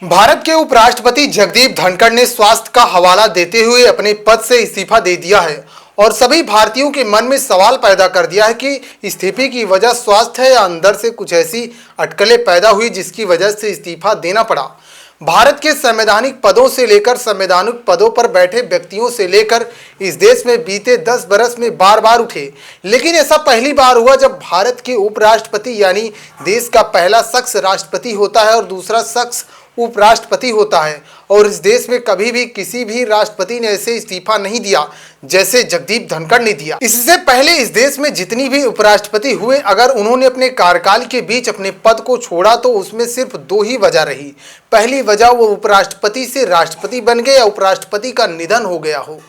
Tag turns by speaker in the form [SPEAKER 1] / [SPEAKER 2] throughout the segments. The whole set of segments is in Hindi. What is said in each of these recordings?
[SPEAKER 1] भारत के उपराष्ट्रपति जगदीप धनखड़ ने स्वास्थ्य का हवाला देते हुए अपने पद से इस्तीफा दे दिया है और सभी भारतीयों के मन में सवाल पैदा कर दिया है कि इस्तीफे की वजह स्वास्थ्य है या अंदर से कुछ ऐसी अटकलें पैदा हुई जिसकी वजह से इस्तीफा देना पड़ा। भारत के संवैधानिक पदों से लेकर संवैधानिक पदों पर बैठे व्यक्तियों से लेकर इस देश में बीते 10 बरस में बार बार उठे, लेकिन ऐसा पहली बार हुआ जब भारत के उपराष्ट्रपति यानी देश का पहला शख्स राष्ट्रपति होता है और दूसरा शख्स उपराष्ट्रपति होता है। और इस देश में कभी भी किसी भी राष्ट्रपति ने ऐसे इस्तीफा नहीं दिया जैसे जगदीप धनखड़ ने दिया। इससे पहले इस देश में जितनी भी उपराष्ट्रपति हुए, अगर उन्होंने अपने कार्यकाल के बीच अपने पद को छोड़ा तो उसमें सिर्फ दो ही वजह रही। पहली वजह वो उपराष्ट्रपति से राष्ट्रपति बन गए या उपराष्ट्रपति का निधन हो गया हो।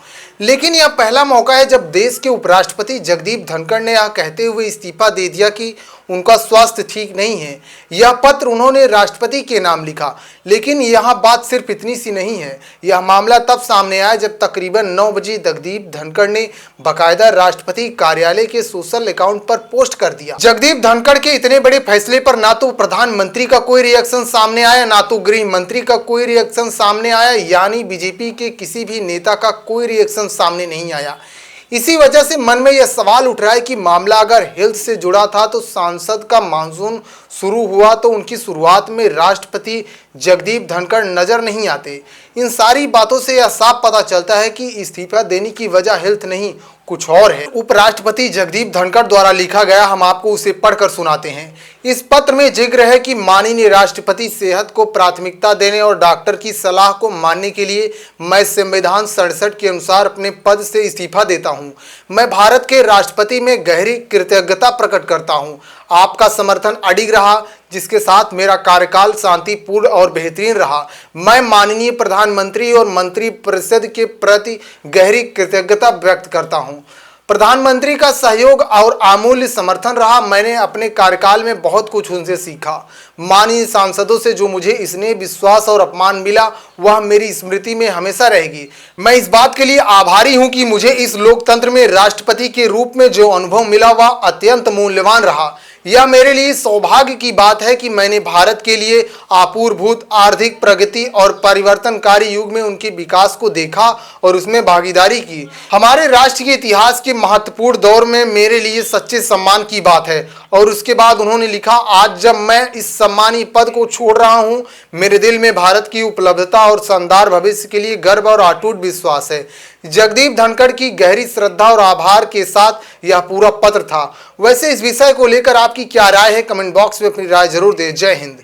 [SPEAKER 1] लेकिन यह पहला मौका है जब देश के उपराष्ट्रपति जगदीप धनखड़ ने यह कहते हुए इस्तीफा दे दिया कि उनका स्वास्थ्य ठीक नहीं है। यह पत्र उन्होंने राष्ट्रपति के नाम लिखा, लेकिन यह बात सिर्फ इतनी सी नहीं है। यह मामला तब सामने आया जब तकरीबन 9 बजे जगदीप धनखड़ ने बाकायदा राष्ट्रपति कार्यालय के सोशल अकाउंट पर पोस्ट कर दिया। जगदीप धनखड़ के इतने बड़े फैसले पर ना तो प्रधानमंत्री का कोई रिएक्शन सामने आया, ना तो गृह मंत्री का कोई रिएक्शन सामने आया, यानी बीजेपी के किसी भी नेता का कोई रिएक्शन सामने नहीं आया। इसी वजह से मन में यह सवाल उठ रहा है कि मामला अगर हेल्थ से जुड़ा था तो सांसद का मानसून शुरू हुआ तो उनकी शुरुआत में राष्ट्रपति जगदीप धनखड़ नजर नहीं आते। इन सारी बातों से यह साफ पता चलता है कि इस्तीफा देने की वजह हेल्थ नहीं कुछ और है। उपराष्ट्रपति जगदीप धनखड़ द्वारा लिखा गया, हम आपको उसे पढ़कर सुनाते हैं। इस पत्र में जिक्र है कि माननीय राष्ट्रपति सेहत को प्राथमिकता देने और डॉक्टर की सलाह को मानने के लिए मैं संविधान 67 के अनुसार अपने पद से इस्तीफा देता हूं। मैं भारत के राष्ट्रपति में गहरी कृतज्ञता प्रकट करता हूं। आपका समर्थन अडिग रहा जिसके साथ मेरा कार्यकाल शांतिपूर्ण और बेहतरीन रहा। मैं माननीय प्रधानमंत्री और मंत्रिपरिषद के प्रति गहरी कृतज्ञता व्यक्त करता हूं। प्रधानमंत्री का सहयोग और अमूल्य समर्थन रहा। मैंने अपने कार्यकाल में बहुत कुछ उनसे सीखा। माननीय सांसदों से जो मुझे स्नेह, विश्वास और अपमान मिला वह मेरी स्मृति में हमेशा रहेगी। मैं इस बात के लिए आभारी हूं कि मुझे इस लोकतंत्र में राष्ट्रपति के रूप में जो अनुभव मिला वह अत्यंत मूल्यवान रहा। यह मेरे लिए सौभाग्य की बात है कि मैंने भारत के लिए अपूर्वभूत आर्थिक प्रगति और परिवर्तनकारी युग में उनके विकास को देखा और उसमें भागीदारी की। हमारे राष्ट्र के इतिहास के महत्वपूर्ण दौर में मेरे लिए सच्चे सम्मान की बात है। और उसके बाद उन्होंने लिखा, आज जब मैं इस सम्मानी पद को छोड़ रहा हूं, मेरे दिल में भारत की उपलब्धता और शानदार भविष्य के लिए गर्व और अटूट विश्वास है। जगदीप धनखड़ की गहरी श्रद्धा और आभार के साथ यह पूरा पत्र था। वैसे इस विषय को लेकर आपकी क्या राय है? कमेंट बॉक्स में अपनी राय जरूर दें। जय हिंद।